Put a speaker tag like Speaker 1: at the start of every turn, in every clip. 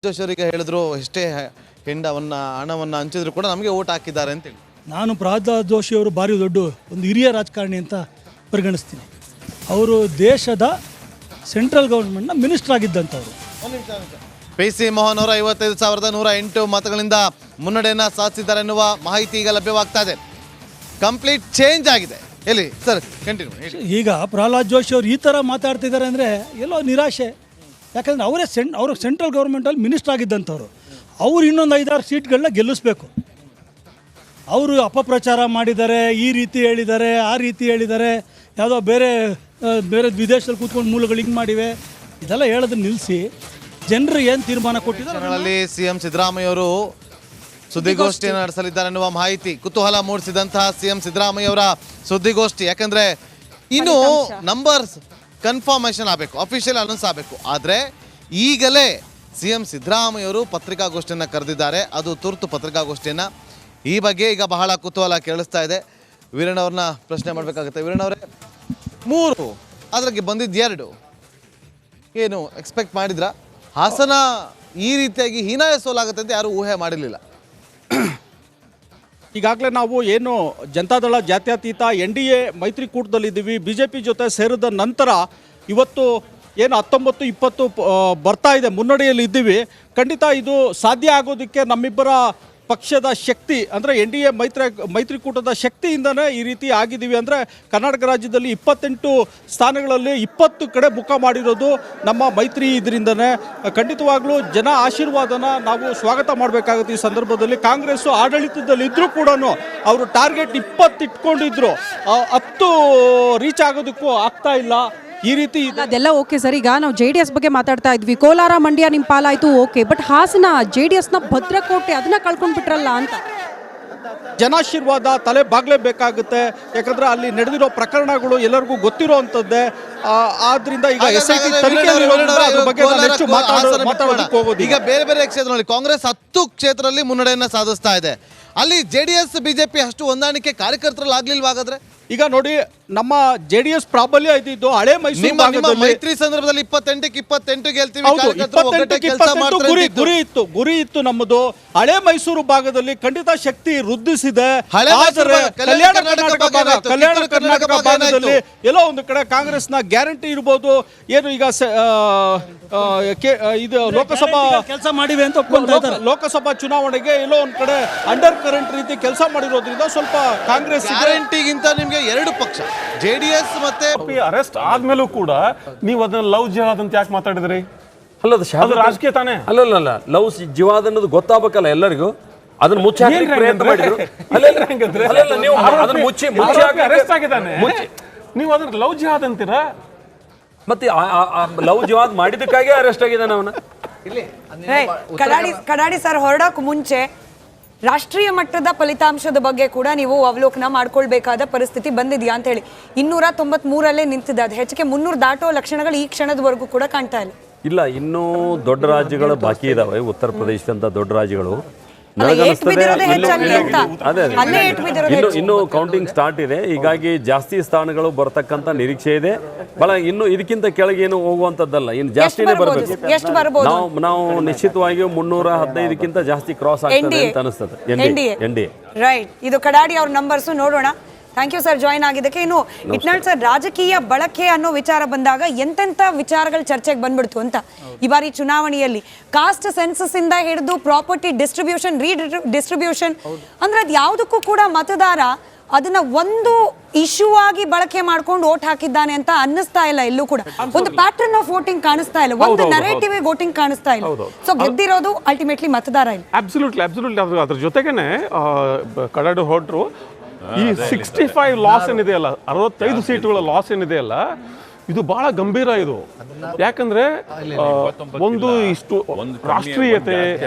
Speaker 1: ಜೋಶರಿಗೆ ಹೇಳಿದ್ರು ಎಷ್ಟೇ ಹಣವನ್ನು ಹಂಚಿದ್ರು ಕೂಡ ನಮಗೆ ಓಟ್ ಹಾಕಿದ್ದಾರೆ ಅಂತೇಳಿ.
Speaker 2: ನಾನು ಪ್ರಹ್ಲಾದ್ ಜೋಶಿ ಅವರು ಭಾರಿ ದೊಡ್ಡ ಒಂದು ಹಿರಿಯ ರಾಜಕಾರಣಿ ಅಂತ ಪರಿಗಣಿಸ್ತೀನಿ. ಅವರು ದೇಶದ ಸೆಂಟ್ರಲ್ ಗೌರ್ಮೆಂಟ್ನ ಮಿನಿಸ್ಟರ್ ಆಗಿದ್ದಂಥವ್ರು.
Speaker 1: PC ಮೋಹನ್ ಅವರು 55,108 ಮತಗಳಿಂದ ಮುನ್ನಡೆಯನ್ನು ಸಾಧಿಸಿದ್ದಾರೆ ಎನ್ನುವ ಮಾಹಿತಿ ಈಗ ಲಭ್ಯವಾಗ್ತಾ ಇದೆ. ಕಂಪ್ಲೀಟ್ ಚೇಂಜ್ ಆಗಿದೆ. ಎಲ್ಲಿ ಸರ್ ಕಂಟಿನ್ಯೂ.
Speaker 2: ಈಗ ಪ್ರಹ್ಲಾದ್ ಜೋಶಿ ಅವರು ಈ ಥರ ಮಾತಾಡ್ತಿದ್ದಾರೆ ಅಂದರೆ ಎಲ್ಲೋ ನಿರಾಶೆ. ಯಾಕಂದರೆ ಅವರು ಸೆಂಟ್ರಲ್ ಗೌರ್ಮೆಂಟಲ್ಲಿ ಮಿನಿಸ್ಟರ್ ಆಗಿದ್ದಂಥವ್ರು. ಅವರು ಇನ್ನೊಂದು 5-6 ಸೀಟ್ಗಳನ್ನ ಗೆಲ್ಲಿಸ್ಬೇಕು. ಅವರು ಅಪಪ್ರಚಾರ ಮಾಡಿದ್ದಾರೆ, ಈ ರೀತಿ ಹೇಳಿದ್ದಾರೆ, ಆ ರೀತಿ ಹೇಳಿದ್ದಾರೆ, ಯಾವುದೋ ಬೇರೆ ವಿದೇಶದಲ್ಲಿ ಕೂತ್ಕೊಂಡು ಮೂಲಗಳು ಹಿಂಗೆ ಮಾಡಿವೆ, ಇದೆಲ್ಲ ಹೇಳೋದನ್ನ ನಿಲ್ಲಿಸಿ ಜನರು ಏನು ತೀರ್ಮಾನ ಕೊಟ್ಟಿದ್ದಾರೆ.
Speaker 1: CM ಸಿದ್ದರಾಮಯ್ಯ ಅವರು ಸುದ್ದಿಗೋಷ್ಠಿಯನ್ನು ನಡೆಸಲಿದ್ದಾರೆ ಎನ್ನುವ ಮಾಹಿತಿ ಕುತೂಹಲ ಮೂಡಿಸಿದಂತಹ CM ಸಿದ್ದರಾಮಯ್ಯ ಅವರ ಸುದ್ದಿಗೋಷ್ಠಿ. ಯಾಕಂದರೆ ಇನ್ನು ನಂಬರ್ಸ್ ಕನ್ಫರ್ಮೇಷನ್ ಆಗಬೇಕು, ಅಫಿಷಿಯಲ್ ಅನೌನ್ಸ್ ಆಗಬೇಕು. ಆದರೆ ಈಗಲೇ CM ಸಿದ್ದರಾಮಯ್ಯ ಅವರು ಪತ್ರಿಕಾಗೋಷ್ಠಿಯನ್ನು ಕರೆದಿದ್ದಾರೆ. ಅದು ತುರ್ತು ಪತ್ರಿಕಾಗೋಷ್ಠಿಯನ್ನು. ಈ ಬಗ್ಗೆ ಈಗ ಬಹಳ ಕುತೂಹಲ ಕೇಳಿಸ್ತಾ ಇದೆ. ವೀರಣ್ಣ ಅವ್ರನ್ನ ಪ್ರಶ್ನೆ ಮಾಡಬೇಕಾಗುತ್ತೆ. ವೀರಣ್ಣ ಅವರೇ, 3 ಅದ್ರಾಗೆ ಬಂದಿದ್ದು 2 ಏನು ಎಕ್ಸ್ಪೆಕ್ಟ್ ಮಾಡಿದ್ರ? ಹಾಸನ ಈ ರೀತಿಯಾಗಿ ಹೀನಾಯ ಸೋಲಾಗುತ್ತೆ ಅಂತ ಯಾರು ಊಹೆ ಮಾಡಿರಲಿಲ್ಲ.
Speaker 3: ಈಗಾಗಲೇ ನಾವು ಏನು ಜನತಾದಳ ಜಾತ್ಯತೀತ NDA ಮೈತ್ರಿಕೂಟದಲ್ಲಿದ್ದೀವಿ. BJP ಜೊತೆ ಸೇರಿದ ನಂತರ ಇವತ್ತು ಏನು 19-20 ಬರ್ತಾ ಇದೆ, ಮುನ್ನಡೆಯಲ್ಲಿ ಇದ್ದೀವಿ. ಖಂಡಿತ ಇದು ಸಾಧ್ಯ ಆಗೋದಕ್ಕೆ ನಮ್ಮಿಬ್ಬರ ಪಕ್ಷದ ಶಕ್ತಿ ಅಂದರೆ NDA ಮೈತ್ರಿಕೂಟದ ಶಕ್ತಿಯಿಂದನೇ ಈ ರೀತಿ ಆಗಿದ್ದೀವಿ. ಅಂದರೆ ಕರ್ನಾಟಕ ರಾಜ್ಯದಲ್ಲಿ 28 ಸ್ಥಾನಗಳಲ್ಲಿ 20 ಕಡೆ ಮುಖ ಮಾಡಿರೋದು ನಮ್ಮ ಮೈತ್ರಿ ಇದರಿಂದನೇ. ಖಂಡಿತವಾಗ್ಲೂ ಜನ ಆಶೀರ್ವಾದನ ನಾವು ಸ್ವಾಗತ ಮಾಡಬೇಕಾಗುತ್ತೆ. ಈ ಸಂದರ್ಭದಲ್ಲಿ ಕಾಂಗ್ರೆಸ್ಸು ಆಡಳಿತದಲ್ಲಿ ಇದ್ದರೂ ಕೂಡ ಅವರು ಟಾರ್ಗೆಟ್ 20 ಇಟ್ಕೊಂಡಿದ್ರು, 10 ರೀಚ್ ಆಗೋದಕ್ಕೂ ಆಗ್ತಾ ಇಲ್ಲ. ಈ ರೀತಿ
Speaker 4: ಅದೆಲ್ಲ ಓಕೆ ಸರ್. ಈಗ ನಾವು JDS ಬಗ್ಗೆ ಮಾತಾಡ್ತಾ ಇದ್ವಿ. ಕೋಲಾರ ಮಂಡ್ಯ ನಿಮ್ಮ ಪಾಲಾಯ್ತು, ಓಕೆ. ಬಟ್ ಹಾಸನ JDSನ ಭದ್ರಕೋಟೆ ಅದನ್ನ ಕಳ್ಕೊಂಡ್ಬಿಟ್ರಲ್ಲ ಅಂತ.
Speaker 3: ಜನಾಶೀರ್ವಾದ ತಲೆ ಬಾಗ್ಲೇಬೇಕಾಗುತ್ತೆ. ಯಾಕಂದ್ರೆ ಅಲ್ಲಿ ನಡೆದಿರೋ ಪ್ರಕರಣಗಳು ಎಲ್ಲರಿಗೂ ಗೊತ್ತಿರೋ ಅಂಥದ್ದೇ. ಆದ್ರಿಂದ ಈಗ SIT ತನಿಖೆಯಲ್ಲಿ ಬಗ್ಗೆ ಹೆಚ್ಚು ಮಾತಾಡೋದಕ್ಕೆ ಹೋಗೋದು.
Speaker 1: ಈಗ ಬೇರೆ ಬೇರೆ ಕ್ಷೇತ್ರಗಳಲ್ಲಿ ಕಾಂಗ್ರೆಸ್ 10 ಕ್ಷೇತ್ರದಲ್ಲಿ ಮುನ್ನಡೆಯನ್ನು ಸಾಧಿಸ್ತಾ ಇದೆ. ಅಲ್ಲಿ JDS BJP ಅಷ್ಟು ಹೊಂದಾಣಿಕೆ ಕಾರ್ಯಕರ್ತರಲ್ಲಿ ಆಗ್ಲಿಲ್ವಾಗಾದ್ರೆ?
Speaker 3: ಈಗ ನೋಡಿ, ನಮ್ಮ JDS ಪ್ರಾಬಲ್ಯ ಇದ್ದಿದ್ದು ಹಳೆ ಮೈಸೂರು
Speaker 1: ಮೈತ್ರಿ ಸಂದರ್ಭದಲ್ಲಿ 28 ಗೆಲ್ತೀವಿ,
Speaker 3: ಗುರಿ ಇತ್ತು ನಮ್ಮದು. ಹಳೆ ಮೈಸೂರು ಭಾಗದಲ್ಲಿ ಖಂಡಿತ ಶಕ್ತಿ ವೃದ್ಧಿಸಿದೆ. ಕಲ್ಯಾಣ ಕರ್ನಾಟಕ ಭಾಗದಲ್ಲಿ ಎಲ್ಲೋ ಒಂದು ಕಡೆ ಕಾಂಗ್ರೆಸ್ನ ಗ್ಯಾರಂಟಿ ಇರ್ಬೋದು. ಏನು ಈಗ ಇದು ಲೋಕಸಭಾ
Speaker 2: ಕೆಲಸ ಮಾಡಿವೆ ಅಂತ
Speaker 3: ಲೋಕಸಭಾ ಚುನಾವಣೆಗೆ ಎಲ್ಲೋ ಒಂದ್ ಕಡೆ ಅಂಡರ್ ಕರೆಂಟ್ ರೀತಿ ಕೆಲಸ ಮಾಡಿರೋದ್ರಿಂದ ಸ್ವಲ್ಪ ಕಾಂಗ್ರೆಸ್
Speaker 1: ಗ್ಯಾರಂಟಿಗಿಂತ ನಿಮ್ಗೆ 2 ಪಕ್ಷ JDS ಮತ್ತೆ
Speaker 5: ಅರೆಸ್ಟ್ ಆದ್ಮೇಲೂ ಕೂಡ ನೀವು ಅದನ್ನ ಲವ್ ಜಿಹಾದ್ ಅಂತ ಯಾಕೆ ಮಾತಾಡಿದ್ರಿ?
Speaker 6: ಅಲ್ಲ
Speaker 5: ರಾಜಕೀಯ ತಾನೇ.
Speaker 6: ಅಲ್ಲ ಲವ್ ಜಿಹಾದ್ ಅನ್ನೋದು ಗೊತ್ತಾಗಬೇಕಲ್ಲ ಎಲ್ಲರಿಗೂ. ಅದನ್ನ ಮುಚ್ಚಿ ಪ್ರಯತ್ನ ಮಾಡಿದ್ರು.
Speaker 5: ಅರೆಸ್ಟ್ ಆಗಿದ್ದಾನೆ, ನೀವು ಅದನ್ನ ಲವ್ ಜಿಹಾದ್ ಅಂತೀರಾ?
Speaker 6: ಮತ್ತೆ ಲವ್ ಜಿಹಾದ್ ಮಾಡಿದಕ್ಕಾಗಿ ಅರೆಸ್ಟ್ ಆಗಿದ್ದಾನೆ ಅವನ.
Speaker 7: ಕಡಾಡಿ ಸರ್ ಹೊರಡೋಕೆ ಮುಂಚೆ ರಾಷ್ಟ್ರೀಯ ಮಟ್ಟದ ಫಲಿತಾಂಶದ ಬಗ್ಗೆ ಕೂಡ ನೀವು ಅವಲೋಕನ ಮಾಡ್ಕೊಳ್ಬೇಕಾದ ಪರಿಸ್ಥಿತಿ ಬಂದಿದೆಯಾ ಅಂತ ಹೇಳಿ. 293 ನಿಂತಿದೆ. ಅದು ಹೆಚ್ಚಿಗೆ 300 ದಾಟೋ ಲಕ್ಷಣಗಳು ಈ ಕ್ಷಣದವರೆಗೂ ಕೂಡ ಕಾಣ್ತಾ
Speaker 6: ಇಲ್ಲ. ಇನ್ನೂ ದೊಡ್ಡ ರಾಜ್ಯಗಳು ಬಾಕಿ ಇದಾವೆ. ಉತ್ತರ ಪ್ರದೇಶದಂತ ದೊಡ್ಡ ರಾಜ್ಯಗಳು ಇನ್ನು ಕೌಂಟಿಂಗ್ ಸ್ಟಾರ್ಟ್ ಇದೆ. ಹೀಗಾಗಿ ಜಾಸ್ತಿ ಸ್ಥಾನಗಳು ಬರ್ತಕ್ಕಂತ ನಿರೀಕ್ಷೆ ಇದೆ. ಬಹಳ ಇನ್ನು ಇದಕ್ಕಿಂತ ಕೆಳಗೆ ಏನು ಹೋಗುವಂತದ್ದಲ್ಲ, ಇನ್ನು ಜಾಸ್ತಿನೇ ಬರಬೇಕು. ನಾವು ನಿಶ್ಚಿತವಾಗಿ 315ಕ್ಕಿಂತ ಜಾಸ್ತಿ ಕ್ರಾಸ್ ಆಗ್ತದೆ ಅಂತ ಅನಿಸ್ತದೆ NDA.
Speaker 7: ರೈಟ್. ಇದು ಕಡಾಡಿ ಅವ್ರ ನಂಬರ್ಸ್ ನೋಡೋಣ. ಥ್ಯಾಂಕ್ ಯು ಸರ್ ಜಾಯ್ನ್ ಆಗಿದ್ದಕ್ಕೆ. ಇನ್ನು ಇಟ್ನಾಳ್ ಸರ್, ರಾಜಕೀಯ ಬಳಕೆ ಅನ್ನೋ ವಿಚಾರ ಬಂದಾಗ ಎಂತೆಂಥ ವಿಚಾರಗಳು ಚರ್ಚೆಗೆ ಬಂದ್ಬಿಡ್ತು ಅಂತ. ಈ ಬಾರಿ ಚುನಾವಣೆಯಲ್ಲಿ ಕಾಸ್ಟ್ ಸೆನ್ಸಸ್ ಇಂದ ಹಿಡಿದು ಪ್ರಾಪರ್ಟಿ ಡಿಸ್ಟ್ರಿಬ್ಯೂಷನ್, ರೀಡಿಸ್ಟ್ರಿಬ್ಯೂಷನ್ ಅಂದ್ರೆ ಅದು ಯಾವುದಕ್ಕೂ ಕೂಡ ಮತದಾರ ಅದನ್ನ ಒಂದು ಇಶ್ಯೂ ಆಗಿ ಬಳಕೆ ಮಾಡ್ಕೊಂಡು ವೋಟ್ ಹಾಕಿದ್ದಾನೆ ಅಂತ ಅನ್ನಿಸ್ತಾ ಇಲ್ಲ. ಎಲ್ಲೂ ಕೂಡ ಒಂದು ಪ್ಯಾಟರ್ನ್ ಆಫ್ ವೋಟಿಂಗ್ ಕಾಣಿಸ್ತಾ ಇಲ್ಲ, ಒಂದು ನರೇಟಿವ್ ವೋಟಿಂಗ್ ಕಾಣಿಸ್ತಾ ಇಲ್ಲ. ಸೊ ಗೆದ್ದಿರೋದು ಅಲ್ಟಿಮೇಟ್ಲಿ ಮತದಾರ ಇಲ್ಲ.
Speaker 5: ಅಬ್ಸಲ್ಯೂಟ್ಲಿ ಅದ್ರ ಜೊತೆಗೇನೆ ಕಡಾಡು ಹೊರಟ್ರು. ಈ 65 ಲಾಸ್ ಏನಿದೆಯಲ್ಲ, 65 ಸೀಟುಗಳ ಲಾಸ್ ಏನಿದೆಯಲ್ಲ, ಇದು ಬಹಳ ಗಂಭೀರ. ಇದು ಯಾಕಂದ್ರೆ ಒಂದು ಇಷ್ಟು ರಾಷ್ಟ್ರೀಯತೆ,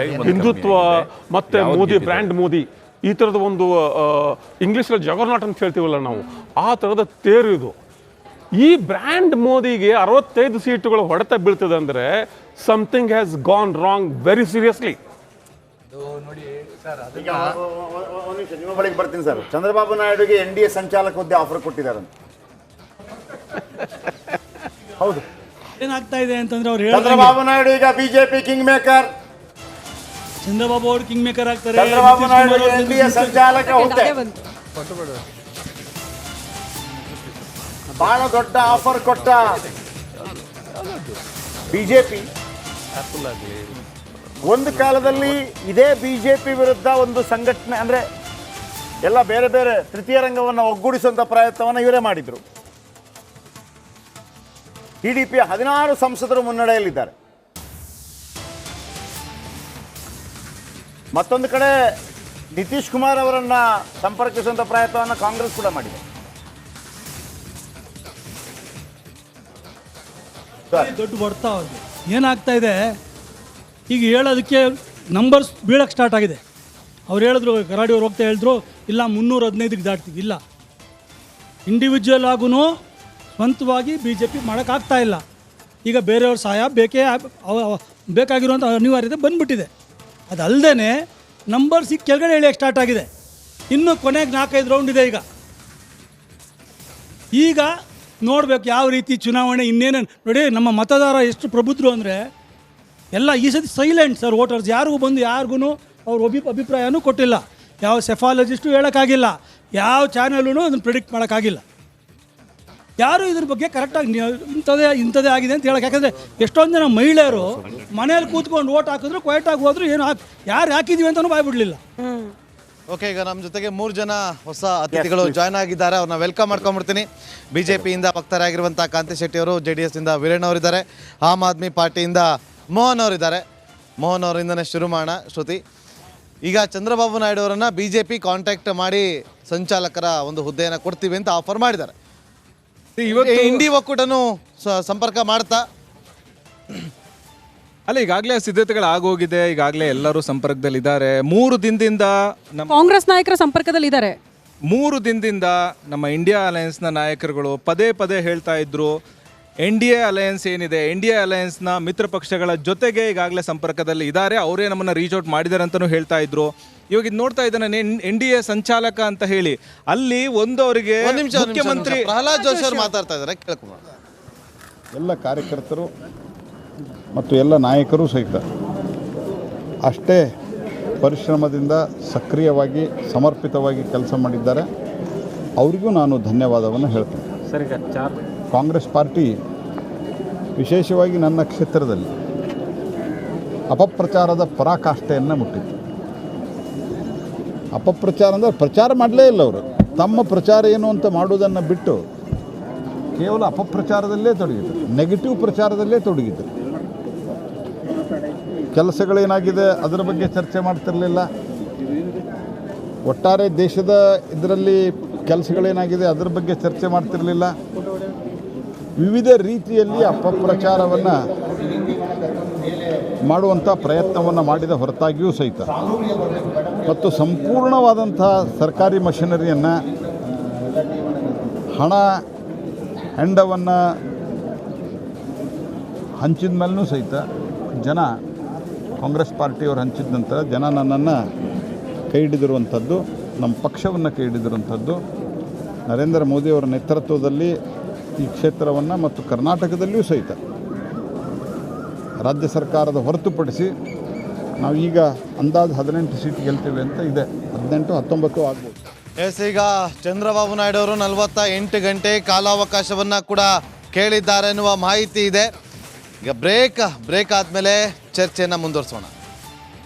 Speaker 5: ಹಿಂದುತ್ವ ಮತ್ತೆ ಮೋದಿ ಬ್ರ್ಯಾಂಡ್, ಮೋದಿ ಈ ತರದ ಒಂದು ಇಂಗ್ಲಿಷ್ ಜಗರ್ನಾಟ್ ಅಂತ ಹೇಳ್ತೀವಲ್ಲ ನಾವು, ಆ ತರದ ತೇರು ಇದು. ಈ ಬ್ರ್ಯಾಂಡ್ ಮೋದಿಗೆ 65 ಸೀಟುಗಳು ಹೊಡೆತ ಬೀಳ್ತದೆ ಅಂದ್ರೆ something has gone wrong very seriously.
Speaker 8: ನಿಮ್ಮ ಬಳಿಗೆ ಬರ್ತೀನಿ ಸರ್. ಚಂದ್ರಬಾಬು ನಾಯ್ಡುಗೆ NDA ಸಂಚಾಲಕ ಹುದ್ದೆ ಆಫರ್ ಕೊಟ್ಟಿದ್ದಾರೆ. ಹೌದು,
Speaker 2: ಏನಾಗ್ತಾ ಇದೆ ಅಂತಂದ್ರೆ ಅವ್ರು
Speaker 8: ಚಂದ್ರಬಾಬು ನಾಯ್ಡು ಈಗ BJP ಕಿಂಗ್ ಮೇಕರ್,
Speaker 2: ಚಂದ್ರಬಾಬು ಅವರು ಕಿಂಗ್ ಮೇಕರ್ ಆಗ್ತಾರೆ,
Speaker 8: ಚಂದ್ರಬಾಬು
Speaker 2: ನಿತೀಶ್
Speaker 8: ನಾಯ್ಡು
Speaker 2: ಕುಮಾರ್ ಅವರು
Speaker 8: NDA ಸಂಚಾಲಕ ಹುದ್ದೆ
Speaker 4: ಅದೇ ಬಂತು.
Speaker 8: ಬಹಳ ದೊಡ್ಡ ಆಫರ್ ಕೊಟ್ಟ ಬಿಜೆಪಿ ಒಂದು ಕಾಲದಲ್ಲಿ ಇದೇ ಬಿಜೆಪಿ ವಿರುದ್ಧ ಒಂದು ಸಂಘಟನೆ ಅಂದ್ರೆ ಎಲ್ಲ ಬೇರೆ ಬೇರೆ ತೃತೀಯ ರಂಗವನ್ನು ಒಗ್ಗೂಡಿಸುವಂತ ಪ್ರಯತ್ನವನ್ನು ಇವರೇ ಮಾಡಿದ್ರು. ಟಿಡಿಪಿಯ 16 ಸಂಸದರು ಮುನ್ನಡೆಯಲ್ಲಿದ್ದಾರೆ. ಮತ್ತೊಂದು ಕಡೆ ನಿತೀಶ್ ಕುಮಾರ್ ಅವರನ್ನ ಸಂಪರ್ಕಿಸುವಂತ ಪ್ರಯತ್ನವನ್ನು ಕಾಂಗ್ರೆಸ್ ಕೂಡ ಮಾಡಿದೆ.
Speaker 2: ದೊಡ್ಡ ಹೊಡ್ತಾ ಅವ್ರಿಗೆ ಏನಾಗ್ತಾ ಇದೆ ಈಗ ಹೇಳೋದಕ್ಕೆ ನಂಬರ್ಸ್ ಬೀಳಕ್ಕೆ ಸ್ಟಾರ್ಟ್ ಆಗಿದೆ. ಅವ್ರು ಹೇಳಿದ್ರು, ಕರಾಡಿ ಅವ್ರು ಹೋಗ್ತಾ ಹೇಳಿದ್ರು, ಇಲ್ಲ 315ಕ್ಕೆ ದಾಟ್ತೀವಿ. ಇಲ್ಲ, ಇಂಡಿವಿಜುವಲ್ ಆಗೂ ಸ್ವಂತವಾಗಿ BJP ಮಾಡೋಕ್ಕಾಗ್ತಾ ಇಲ್ಲ. ಈಗ ಬೇರೆಯವ್ರ ಸಹಾಯ ಬೇಕಾಗಿರುವಂಥ ಅನಿವಾರ್ಯತೆ ಬಂದ್ಬಿಟ್ಟಿದೆ. ಅದಲ್ಲದೆ ನಂಬರ್ಸ್ ಈಗ ಕೆಳಗಡೆ ಇಳಿಯೋಕ್ಕೆ ಸ್ಟಾರ್ಟ್ ಆಗಿದೆ. ಇನ್ನೂ ಕೊನೆಗೆ 4-5 ರೌಂಡ್ ಇದೆ. ಈಗ ನೋಡಬೇಕು ಯಾವ ರೀತಿ ಚುನಾವಣೆ ಇನ್ನೇನು. ನೋಡಿ, ನಮ್ಮ ಮತದಾರ ಎಷ್ಟು ಪ್ರಬುದ್ಧರು ಅಂದರೆ ಎಲ್ಲ ಈ ಸತಿ ಸೈಲೆಂಟ್ ಸರ್. ವೋಟರ್ಸ್ ಯಾರಿಗೂ ಬಂದು ಯಾರಿಗೂ ಅವ್ರ ಅಭಿಪ್ರಾಯನೂ ಕೊಟ್ಟಿಲ್ಲ. ಯಾವ ಸೆಫಾಲಜಿಸ್ಟು ಹೇಳೋಕ್ಕಾಗಿಲ್ಲ, ಯಾವ ಚಾನಲೂ ಅದನ್ನು ಪ್ರಿಡಿಕ್ಟ್ ಮಾಡೋಕ್ಕಾಗಿಲ್ಲ. ಯಾರು ಇದ್ರ ಬಗ್ಗೆ ಕರೆಕ್ಟಾಗಿ ಇಂಥದೇ ಆಗಿದೆ ಅಂತ ಹೇಳೋಕೆ. ಯಾಕಂದರೆ ಎಷ್ಟೊಂದು ಜನ ಮಹಿಳೆಯರು ಮನೇಲಿ ಕೂತ್ಕೊಂಡು ವೋಟ್ ಹಾಕಿದ್ರು, ಕ್ವೈಟಾಗಿ ಹೋದ್ರು, ಏನು ಯಾರು ಹಾಕಿದ್ದೀವಿ ಅಂತಲೂ ಬಾಯ್ಬಿಡಲಿಲ್ಲ.
Speaker 1: ಓಕೆ, ಈಗ ನಮ್ಮ ಜೊತೆಗೆ 3 ಜನ ಹೊಸ ಅತಿಥಿಗಳು ಜಾಯ್ನ್ ಆಗಿದ್ದಾರೆ. ಅವ್ರನ್ನ ವೆಲ್ಕಮ್ ಮಾಡ್ಕೊಂಡ್ಬಿಡ್ತೀನಿ. BJPಯಿಂದ ಭಕ್ತರಾಗಿರುವಂಥ ಕಾಂತಿ ಶೆಟ್ಟಿ ಅವರು, JDSನಿಂದ ವೀರಣ್ಣ ಅವರಿದ್ದಾರೆ, ಆಮ್ ಆದ್ಮಿ ಪಾರ್ಟಿಯಿಂದ ಮೋಹನ್ ಅವರಿದ್ದಾರೆ. ಮೋಹನ್ ಅವರಿಂದನೇ ಶುರು ಮಾಡೋಣ. ಶ್ರುತಿ, ಈಗ ಚಂದ್ರಬಾಬು ನಾಯ್ಡು ಅವರನ್ನು BJP ಕಾಂಟ್ಯಾಕ್ಟ್ ಮಾಡಿ ಸಂಚಾಲಕರ ಒಂದು ಹುದ್ದೆಯನ್ನು ಕೊಡ್ತೀವಿ ಅಂತ ಆಫರ್ ಮಾಡಿದ್ದಾರೆ. ಇವತ್ತು ಇಂಡಿ ಒಕ್ಕೂಟನು ಸಂಪರ್ಕ ಮಾಡ್ತಾ
Speaker 9: ಅಲ್ಲ, ಈಗಾಗಲೇ ಸಿದ್ಧತೆಗಳು ಆಗೋಗಿದೆ. ಈಗಾಗಲೇ ಎಲ್ಲರೂ ಸಂಪರ್ಕದಲ್ಲಿದ್ದಾರೆ. 3 ದಿನದಿಂದ ನಮ್ಮ
Speaker 4: ಕಾಂಗ್ರೆಸ್ ನಾಯಕರ ಸಂಪರ್ಕದಲ್ಲಿ ಇದ್ದಾರೆ.
Speaker 9: 3 ದಿನದಿಂದ ನಮ್ಮ ಇಂಡಿಯಾ ಅಲಯನ್ಸ್ನ ನಾಯಕರುಗಳು ಪದೇ ಪದೇ ಹೇಳ್ತಾ ಇದ್ರು, NDA ಅಲಯನ್ಸ್ ಏನಿದೆ, NDA ಅಲಯನ್ಸ್ನ ಮಿತ್ರ ಪಕ್ಷಗಳ ಜೊತೆಗೆ ಈಗಾಗಲೇ ಸಂಪರ್ಕದಲ್ಲಿ ಇದ್ದಾರೆ. ಅವರೇ ನಮ್ಮನ್ನು ರೀಚ್ ಔಟ್ ಮಾಡಿದ್ದಾರೆ ಅಂತಲೂ ಹೇಳ್ತಾ ಇದ್ರು. ಇವಾಗ ಇದು ನೋಡ್ತಾ ಇದ್ದಾನೆ NDA ಸಂಚಾಲಕ ಅಂತ ಹೇಳಿ, ಅಲ್ಲಿ ಅವರಿಗೆ ಮುಖ್ಯಮಂತ್ರಿ
Speaker 1: ಪ್ರಹ್ಲಾದ್ ಜೋಶಿ ಅವರು ಮಾತಾಡ್ತಾ ಇದ್ದಾರೆ, ಕೇಳ್ಕೊಂಡು.
Speaker 10: ಎಲ್ಲ ಕಾರ್ಯಕರ್ತರು ಮತ್ತು ಎಲ್ಲ ನಾಯಕರು ಸಹಿತ ಅಷ್ಟೇ ಪರಿಶ್ರಮದಿಂದ ಸಕ್ರಿಯವಾಗಿ ಸಮರ್ಪಿತವಾಗಿ ಕೆಲಸ ಮಾಡಿದ್ದಾರೆ. ಅವರಿಗೂ ನಾನು ಧನ್ಯವಾದವನ್ನು ಹೇಳ್ತೇನೆ. ಕಾಂಗ್ರೆಸ್ ಪಾರ್ಟಿ ವಿಶೇಷವಾಗಿ ನನ್ನ ಕ್ಷೇತ್ರದಲ್ಲಿ ಅಪಪ್ರಚಾರದ ಪರಾಕಾಷ್ಠೆಯನ್ನು ಮುಟ್ಟಿತ್ತು. ಅಪಪ್ರಚಾರ ಅಂದರೆ ಪ್ರಚಾರ ಮಾಡಲೇ ಇಲ್ಲ. ಅವರು ತಮ್ಮ ಪ್ರಚಾರ ಏನು ಅಂತ ಮಾಡುವುದನ್ನು ಬಿಟ್ಟು ಕೇವಲ ಅಪಪ್ರಚಾರದಲ್ಲೇ ತೊಡಗಿದ್ರು, ನೆಗೆಟಿವ್ ಪ್ರಚಾರದಲ್ಲೇ ತೊಡಗಿದ್ರು. ಕೆಲಸಗಳೇನಾಗಿದೆ ಅದರ ಬಗ್ಗೆ ಚರ್ಚೆ ಮಾಡ್ತಿರಲಿಲ್ಲ. ಒಟ್ಟಾರೆ ದೇಶದ ಇದರಲ್ಲಿ ಕೆಲಸಗಳೇನಾಗಿದೆ ಅದರ ಬಗ್ಗೆ ಚರ್ಚೆ ಮಾಡ್ತಿರಲಿಲ್ಲ. ವಿವಿಧ ರೀತಿಯಲ್ಲಿ ಅಪಪ್ರಚಾರವನ್ನು ಮಾಡುವಂಥ ಪ್ರಯತ್ನವನ್ನು ಮಾಡಿದ ಹೊರತಾಗಿಯೂ ಸಹಿತ ಮತ್ತು ಸಂಪೂರ್ಣವಾದಂಥ ಸರ್ಕಾರಿ ಮಷಿನರಿಯನ್ನು, ಹಣ ಹೆಂಡವನ್ನು ಹಂಚಿದ ಮೇಲೂ ಸಹಿತ ಜನ, ಕಾಂಗ್ರೆಸ್ ಪಾರ್ಟಿಯವರು ಹಂಚಿದ ನಂತರ ಜನ ನನ್ನನ್ನು ಕೈ ಹಿಡಿದಿರುವಂಥದ್ದು, ನಮ್ಮ ಪಕ್ಷವನ್ನು ಕೈ ಹಿಡಿದಿರುವಂಥದ್ದು. ನರೇಂದ್ರ ಮೋದಿಯವರ ನೇತೃತ್ವದಲ್ಲಿ ಈ ಕ್ಷೇತ್ರವನ್ನು ಮತ್ತು ಕರ್ನಾಟಕದಲ್ಲಿಯೂ ಸಹಿತ ರಾಜ್ಯ ಸರ್ಕಾರದ ಹೊರತುಪಡಿಸಿ ನಾವು ಈಗ ಅಂದಾಜು 18 ಸೀಟ್ ಗೆಲ್ತೀವಿ ಅಂತ ಇದೆ. 18-19 ಆಗ್ಬೋದು.
Speaker 1: ಎಸ್, ಈಗ ಚಂದ್ರಬಾಬು ನಾಯ್ಡು ಅವರು 48 ಗಂಟೆ ಕಾಲಾವಕಾಶವನ್ನು ಕೂಡ ಕೇಳಿದ್ದಾರೆ ಎನ್ನುವ ಮಾಹಿತಿ ಇದೆ. ಈಗ ಬ್ರೇಕ್ ಆದಮೇಲೆ ಚರ್ಚೆಯನ್ನು ಮುಂದುವರಿಸೋಣ.